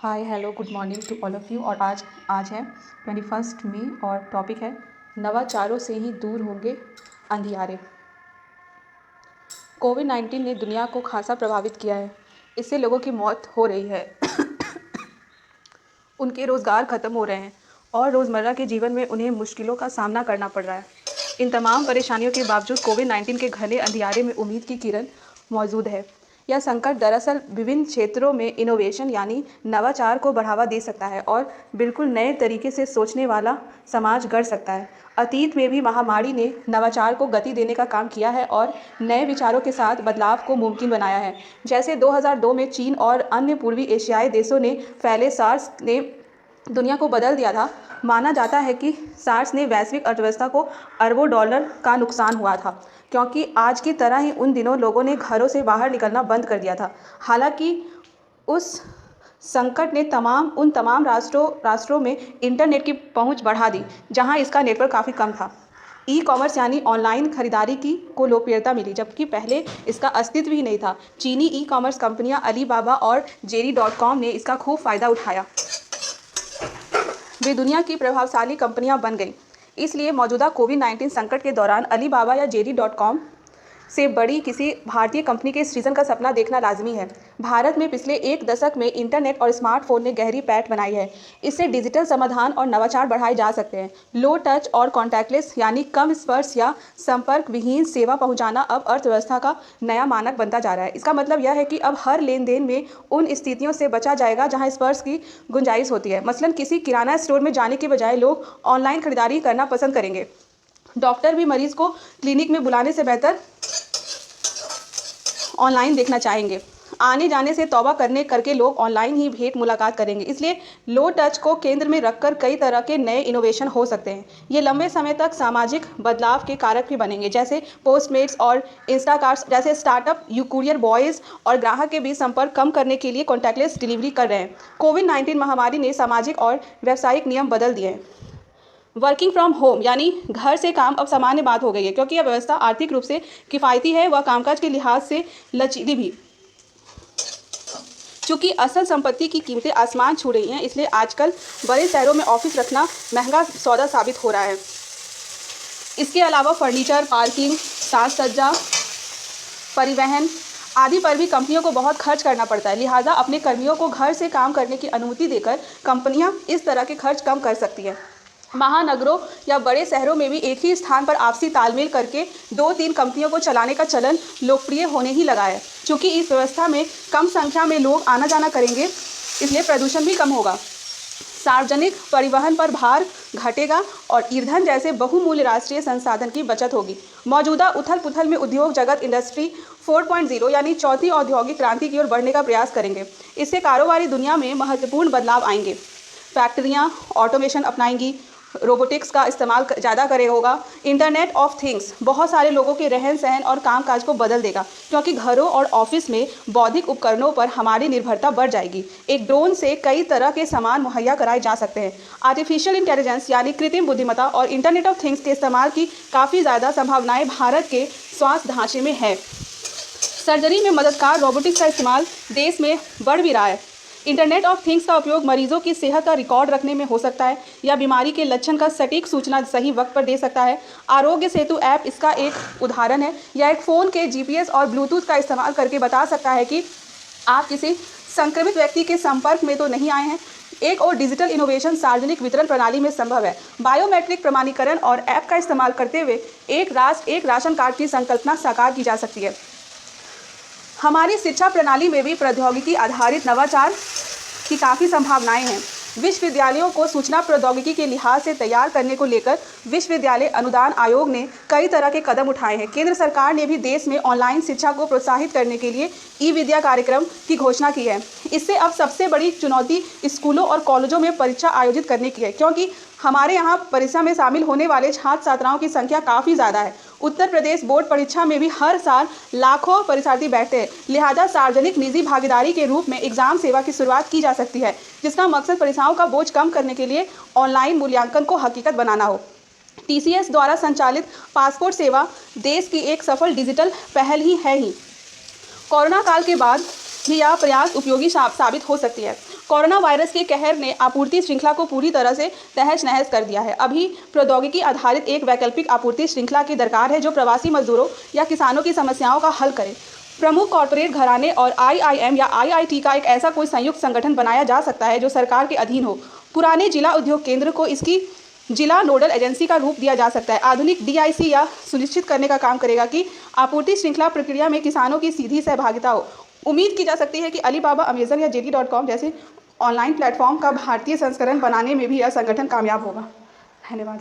Hi hello good morning to all of you. और आज है 21 मई और टॉपिक है नवाचारों से ही दूर होंगे अंधियारे। कोविड-19 ने दुनिया को खासा प्रभावित किया है। इससे लोगों की मौत हो रही है उनके रोज़गार ख़त्म हो रहे हैं और रोज़मर्रा के जीवन में उन्हें मुश्किलों का सामना करना पड़ रहा है। इन तमाम परेशानियों के बावजूद कोविड-19 के घने अंधियारे में उम्मीद की किरण मौजूद है। यह संकट दरअसल विभिन्न क्षेत्रों में इनोवेशन यानी नवाचार को बढ़ावा दे सकता है और बिल्कुल नए तरीके से सोचने वाला समाज गढ़ सकता है। अतीत में भी महामारी ने नवाचार को गति देने का काम किया है और नए विचारों के साथ बदलाव को मुमकिन बनाया है। जैसे 2002 में चीन और अन्य पूर्वी एशियाई देशों ने फैले सार्स ने दुनिया को बदल दिया था। माना जाता है कि सार्स ने वैश्विक अर्थव्यवस्था को अरबों डॉलर का नुकसान हुआ था, क्योंकि आज की तरह ही उन दिनों लोगों ने घरों से बाहर निकलना बंद कर दिया था। हालांकि उस संकट ने उन तमाम राष्ट्रों में इंटरनेट की पहुंच बढ़ा दी जहां इसका नेटवर्क काफ़ी कम था। ई कॉमर्स यानी ऑनलाइन खरीदारी को लोकप्रियता मिली, जबकि पहले इसका अस्तित्व ही नहीं था। चीनी ई कॉमर्स कंपनियां अलीबाबा और JD.com ने इसका खूब फ़ायदा उठाया। वे दुनिया की प्रभावशाली कंपनियां बन गईं। इसलिए मौजूदा कोविड-19 संकट के दौरान अलीबाबा या JD.com से बड़ी किसी भारतीय कंपनी के सृजन का सपना देखना लाजमी है। भारत में पिछले एक दशक में इंटरनेट और स्मार्टफोन ने गहरी पैठ बनाई है। इससे डिजिटल समाधान और नवाचार बढ़ाए जा सकते हैं। लो टच और कॉन्टैक्टलेस यानी कम स्पर्श या संपर्क विहीन सेवा पहुंचाना अब अर्थव्यवस्था का नया मानक बनता जा रहा है। इसका मतलब यह है कि अब हर लेन देन में उन स्थितियों से बचा जाएगा जहाँ स्पर्श की गुंजाइश होती है। मसलन किसी किराना स्टोर में जाने के बजाय लोग ऑनलाइन खरीदारी करना पसंद करेंगे। डॉक्टर भी मरीज को क्लिनिक में बुलाने से बेहतर ऑनलाइन देखना चाहेंगे। आने जाने से तौबा करके लोग ऑनलाइन ही भेंट मुलाकात करेंगे। इसलिए लो टच को केंद्र में रखकर कई तरह के नए इनोवेशन हो सकते हैं। ये लंबे समय तक सामाजिक बदलाव के कारक भी बनेंगे, जैसे पोस्टमेट्स और इंस्टाकार्ट्स जैसे स्टार्टअप कुरियर बॉयज़ और ग्राहक के बीच संपर्क कम करने के लिए कॉन्टैक्टलेस डिलीवरी कर रहे हैं। कोविड-19 महामारी ने सामाजिक और व्यावसायिक नियम बदल दिए हैं। वर्किंग फ्रॉम होम यानी घर से काम अब सामान्य बात हो गई है, क्योंकि यह व्यवस्था आर्थिक रूप से किफ़ायती है व कामकाज के लिहाज से लचीली भी। चूँकि असल संपत्ति की कीमतें आसमान छू रही हैं, इसलिए आजकल बड़े शहरों में ऑफिस रखना महंगा सौदा साबित हो रहा है। इसके अलावा फर्नीचर, पार्किंग, साज सज्जा, परिवहन आदि पर भी कंपनियों को बहुत खर्च करना पड़ता है। लिहाजा अपने कर्मियों को घर से काम करने की अनुमति देकर कंपनियां इस तरह के खर्च कम कर सकती हैं। महानगरों या बड़े शहरों में भी एक ही स्थान पर आपसी तालमेल करके 2-3 कंपनियों को चलाने का चलन लोकप्रिय होने ही लगा है। चूँकि इस व्यवस्था में कम संख्या में लोग आना जाना करेंगे, इसलिए प्रदूषण भी कम होगा, सार्वजनिक परिवहन पर भार घटेगा और ईंधन जैसे बहुमूल्य राष्ट्रीय संसाधन की बचत होगी। मौजूदा उथल पुथल में उद्योग जगत इंडस्ट्री 4.0 यानी चौथी औद्योगिक क्रांति की ओर बढ़ने का प्रयास करेंगे। इससे कारोबारी दुनिया में महत्वपूर्ण बदलाव आएंगे। फैक्ट्रियाँ ऑटोमेशन अपनाएंगी, रोबोटिक्स का इस्तेमाल ज़्यादा होगा। इंटरनेट ऑफ थिंग्स बहुत सारे लोगों के रहन सहन और कामकाज को बदल देगा, क्योंकि घरों और ऑफिस में बौद्धिक उपकरणों पर हमारी निर्भरता बढ़ जाएगी। एक ड्रोन से कई तरह के सामान मुहैया कराए जा सकते हैं। आर्टिफिशियल इंटेलिजेंस यानी कृत्रिम बुद्धिमत्ता और इंटरनेट ऑफ थिंग्स के इस्तेमाल की काफ़ी ज़्यादा संभावनाएँ भारत के स्वास्थ्य ढांचे में है। सर्जरी में मददगार रोबोटिक्स का इस्तेमाल देश में बढ़ भी रहा है। इंटरनेट ऑफ थिंग्स का उपयोग मरीजों की सेहत का रिकॉर्ड रखने में हो सकता है या बीमारी के लक्षण का सटीक सूचना सही वक्त पर दे सकता है। आरोग्य सेतु ऐप इसका एक उदाहरण है। यह एक फ़ोन के GPS और ब्लूटूथ का इस्तेमाल करके बता सकता है कि आप किसी संक्रमित व्यक्ति के संपर्क में तो नहीं आए हैं। एक और डिजिटल इनोवेशन सार्वजनिक वितरण प्रणाली में संभव है। बायोमेट्रिक प्रमाणीकरण और ऐप का इस्तेमाल करते हुए एक राष्ट्र एक राशन कार्ड की संकल्पना साकार की जा सकती है। हमारी शिक्षा प्रणाली में भी प्रौद्योगिकी आधारित नवाचार की काफ़ी संभावनाएं हैं। विश्वविद्यालयों को सूचना प्रौद्योगिकी के लिहाज से तैयार करने को लेकर विश्वविद्यालय अनुदान आयोग ने कई तरह के कदम उठाए हैं। केंद्र सरकार ने भी देश में ऑनलाइन शिक्षा को प्रोत्साहित करने के लिए ई-विद्या कार्यक्रम की घोषणा की है। इससे अब सबसे बड़ी चुनौती स्कूलों और कॉलेजों में परीक्षा आयोजित करने की है, क्योंकि हमारे यहाँ परीक्षा में शामिल होने वाले छात्र छात्राओं की संख्या काफ़ी ज़्यादा है। उत्तर प्रदेश बोर्ड परीक्षा में भी हर साल लाखों परीक्षार्थी बैठते हैं। लिहाजा सार्वजनिक निजी भागीदारी के रूप में एग्ज़ाम सेवा की शुरुआत की जा सकती है, जिसका मकसद परीक्षाओं का बोझ कम करने के लिए ऑनलाइन मूल्यांकन को हकीकत बनाना हो। TCS द्वारा संचालित पासपोर्ट सेवा देश की एक सफल डिजिटल पहल ही है। कोरोना काल के बाद भी यह प्रयास उपयोगी साबित हो सकती है। कोरोना वायरस के कहर ने आपूर्ति श्रृंखला को पूरी तरह से तहस नहस कर दिया है। अभी प्रौद्योगिकी आधारित एक वैकल्पिक आपूर्ति श्रृंखला की दरकार है जो प्रवासी मजदूरों या किसानों की समस्याओं का हल करे। प्रमुख कॉरपोरेट घराने और IIM या IIT का एक ऐसा कोई संयुक्त संगठन बनाया जा सकता है जो सरकार के अधीन हो। पुराने जिला उद्योग केंद्र को इसकी जिला नोडल एजेंसी का रूप दिया जा सकता है। आधुनिक DIC या सुनिश्चित करने का काम करेगा कि आपूर्ति श्रृंखला प्रक्रिया में किसानों की सीधी सहभागिता हो। उम्मीद की जा सकती है कि अलीबाबा, अमेजन या JD.com जैसे ऑनलाइन प्लेटफॉर्म का भारतीय संस्करण बनाने में भी यह संगठन कामयाब होगा। धन्यवाद।